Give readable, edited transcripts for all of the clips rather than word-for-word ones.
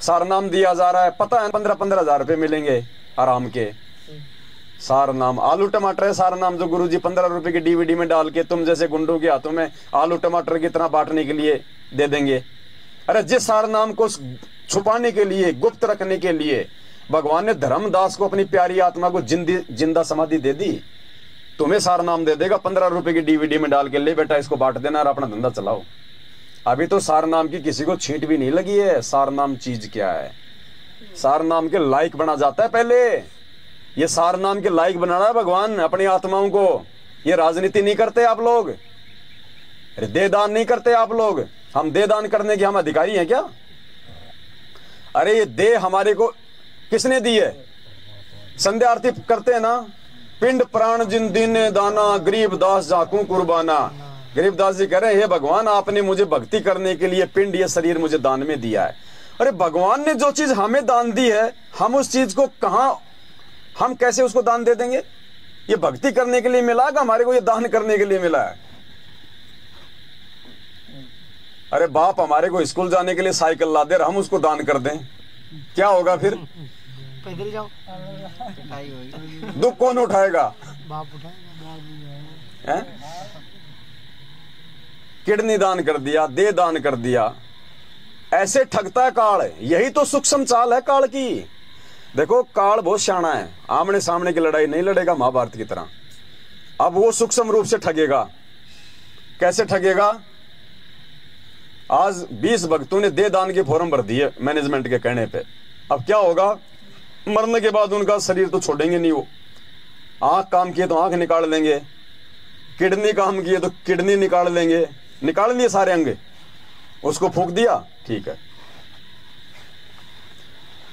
सार नाम दिया जा रहा है, पता है 15-15 हजार रुपये मिलेंगे आराम के। सार नाम आलू टमाटर है, सार नाम जो गुरुजी 15 रुपए की डीवीडी में डाल के तुम जैसे गुंडों के हाथों में आलू टमाटर की तरह बांटने के लिए दे देंगे। अरे जिस सार नाम को छुपाने के लिए, गुप्त रखने के लिए भगवान ने धर्मदास को अपनी प्यारी आत्मा को जिंदा समाधि दे दी, तुम्हें सार नाम दे देगा 15 रुपए की डीवीडी में डाल के, ले बेटा इसको बांट देना और अपना धंधा चलाओ। अभी तो सार नाम की किसी को छींट भी नहीं लगी है। सार नाम चीज क्या है? सार नाम के लायक बना जाता है पहले। ये सार नाम के लायक बना रहा है भगवान अपनी आत्माओं को। ये राजनीति नहीं करते आप लोग, दे दान नहीं करते आप लोग। हम दे दान करने के हम अधिकारी हैं क्या? अरे ये दे हमारे को किसने दी है? संध्या आरती करते हैं ना, पिंड प्राण जिन दीने दाना, गरीब दास जाकू कुर्बाना। गरीबदास जी कह रहे हैं, हे भगवान आपने मुझे भक्ति करने के लिए पिंड, ये शरीर मुझे दान में दिया है। अरे भगवान ने जो चीज हमें दान दी है, हम उस चीज को कहां, हम कैसे उसको दान दे देंगे? ये भक्ति करने के लिए मिला कि हमारे को ये दान करने के लिए मिला है? अरे बाप हमारे को स्कूल जाने के लिए साइकिल ला दे और हम उसको दान कर दें, क्या होगा फिर? पैदल जाओ, दुख कौन उठाएगा? बाप उठाएगा। है? किडनी दान कर दिया, दे दान कर दिया, ऐसे ठगता है काल। यही तो सूक्ष्म चाल है काल की। देखो काल बहुत शाना है, आमने सामने की लड़ाई नहीं लड़ेगा महाभारत की तरह। अब वो सूक्ष्म रूप से ठगेगा। कैसे ठगेगा? आज 20 भक्तों ने दे दान के फॉर्म भर दिए मैनेजमेंट के कहने पे। अब क्या होगा? मरने के बाद उनका शरीर तो छोड़ेंगे नहीं वो। आंख काम किए तो आंख निकाल लेंगे, किडनी काम किए तो किडनी निकाल लेंगे, निकाल लिए सारे अंग, उसको फूंक दिया, ठीक है।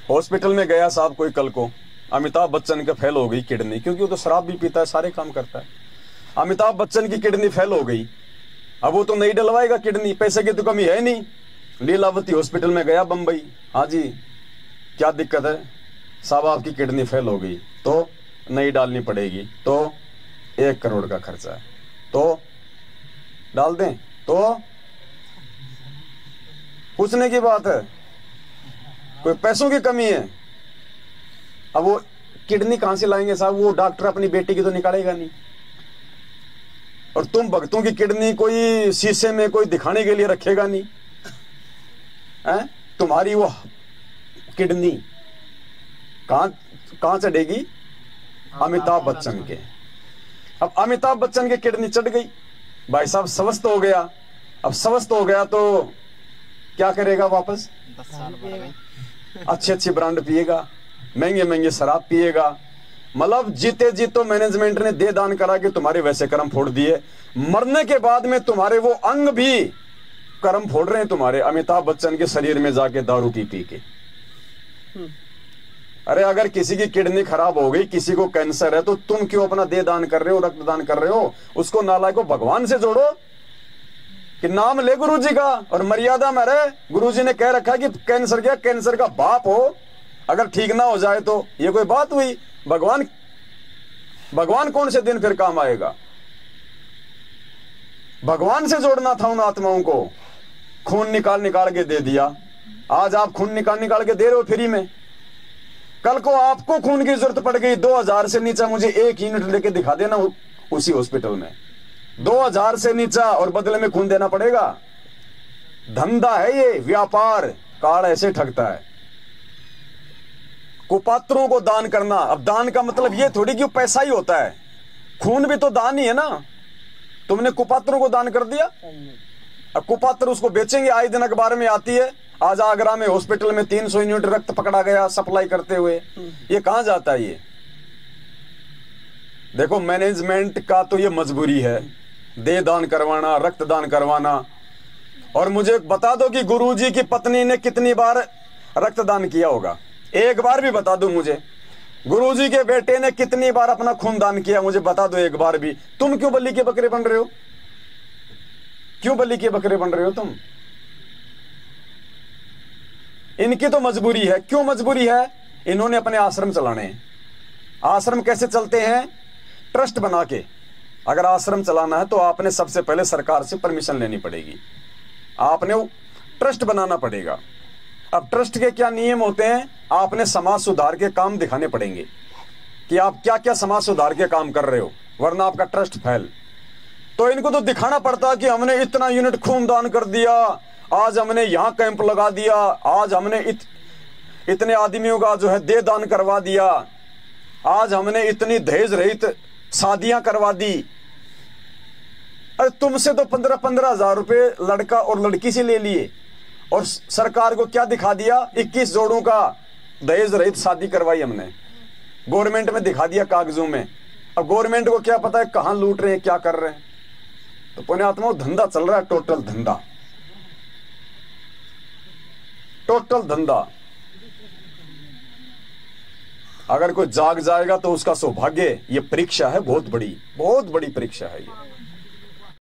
हॉस्पिटल में गया साहब कोई कल को, अमिताभ बच्चन का फेल हो गई किडनी, क्योंकि वो तो शराब भी पीता है, सारे काम करता है। अमिताभ बच्चन की किडनी फेल हो गई, अब वो तो नहीं डलवाएगा किडनी, पैसे की तो कमी है नहीं। लीलावती हॉस्पिटल में गया बंबई, हाँ जी क्या दिक्कत है साहब? आपकी किडनी फेल हो गई तो नहीं डालनी पड़ेगी, तो 1 करोड़ का खर्चा है, तो डाल दें? तो पूछने की बात है, कोई पैसों की कमी है? अब वो किडनी कहां से लाएंगे साहब? वो डॉक्टर अपनी बेटी की तो निकालेगा नहीं। और तुम भक्तों की किडनी कोई शीशे में कोई दिखाने के लिए रखेगा नहीं है? तुम्हारी वो किडनी कहां चढ़ेगी? अमिताभ बच्चन के। अब अमिताभ बच्चन की किडनी चढ़ गई, भाई साहब स्वस्थ हो गया। अब स्वस्थ हो गया तो क्या करेगा? वापस 10 साल अच्छे ब्रांड पिएगा, महंगे महंगे शराब पिएगा। मतलब जीते जी तो मैनेजमेंट ने दे दान करा के तुम्हारे वैसे कर्म फोड़ दिए, मरने के बाद में तुम्हारे वो अंग भी कर्म फोड़ रहे हैं तुम्हारे, अमिताभ बच्चन के शरीर में जाके दारू पी के। अरे अगर किसी की किडनी खराब हो गई, किसी को कैंसर है, तो तुम क्यों अपना दे दान कर रहे हो, रक्तदान कर रहे हो? उसको नालायक को भगवान से जोड़ो कि नाम ले गुरु जी का और मर्यादा में रहे। गुरु जी ने कह रखा कि कैंसर क्या, कैंसर का बाप हो, अगर ठीक ना हो जाए तो ये कोई बात हुई? भगवान कौन से दिन फिर काम आएगा? भगवान से जोड़ना था उन आत्माओं को। खून निकाल के दे दिया, आज आप खून निकाल के दे रहे हो फ्री में। कल को आपको खून की जरूरत पड़ गई 2000 से नीचा, मुझे 1 यूनिट लेके दिखा देना उसी हॉस्पिटल में, 2000 से नीचा, और बदले में खून देना पड़ेगा। धंधा है ये, व्यापार। काल ऐसे ठगता है। कुपात्रों को दान करना, अब दान का मतलब ये थोड़ी कि पैसा ही होता है, खून भी तो दान ही है ना। तुमने कुपात्रों को दान कर दिया, अब कुपात्र उसको बेचेंगे। आए दिन अखबार में आती है, आज आगरा में हॉस्पिटल में 300 यूनिट रक्त पकड़ा गया सप्लाई करते हुए। ये कहां जाता है ये? देखो मैनेजमेंट का तो ये मजबूरी है, दे दान करवाना, रक्तदान करवाना। और मुझे बता दो कि गुरुजी की पत्नी ने कितनी बार रक्तदान किया होगा? एक बार भी बता दो मुझे। गुरुजी के बेटे ने कितनी बार अपना खून दान किया? मुझे बता दो एक बार भी। तुम क्यों बलि के बकरे बन रहे हो? क्यों बलि के बकरे बन रहे हो तुम? इनकी तो मजबूरी है। क्यों मजबूरी है? इन्होंने अपने आश्रम चलाने हैं। आश्रम कैसे चलते हैं? ट्रस्ट बना के। अगर आश्रम चलाना है तो आपने सबसे पहले सरकार से परमिशन लेनी पड़ेगी, आपने ट्रस्ट बनाना पड़ेगा। अब ट्रस्ट के क्या नियम होते हैं, आपने समाज सुधार के काम दिखाने पड़ेंगे कि आप क्या क्या समाज सुधार के काम कर रहे हो, वरना आपका ट्रस्ट फेल। तो इनको तो दिखाना पड़ता कि हमने इतना यूनिट खून दान कर दिया, आज हमने यहां कैंप लगा दिया, आज हमने इतने आदमियों का जो है देह दान करवा दिया, आज हमने इतनी दहेज रहित शादियां करवा दी। अरे तुमसे तो 15-15 हजार रुपए लड़का और लड़की से ले लिए, और सरकार को क्या दिखा दिया, 21 जोड़ों का दहेज रहित शादी करवाई हमने, गवर्नमेंट में दिखा दिया कागजों में। अब गवर्नमेंट को क्या पता है कहां लूट रहे हैं, क्या कर रहे हैं। तो पुण्यात्मा धंधा चल रहा है, टोटल धंधा, टोटल धंधा। अगर कोई जाग जाएगा तो उसका सौभाग्य। ये परीक्षा है बहुत बड़ी, बहुत बड़ी परीक्षा है ये।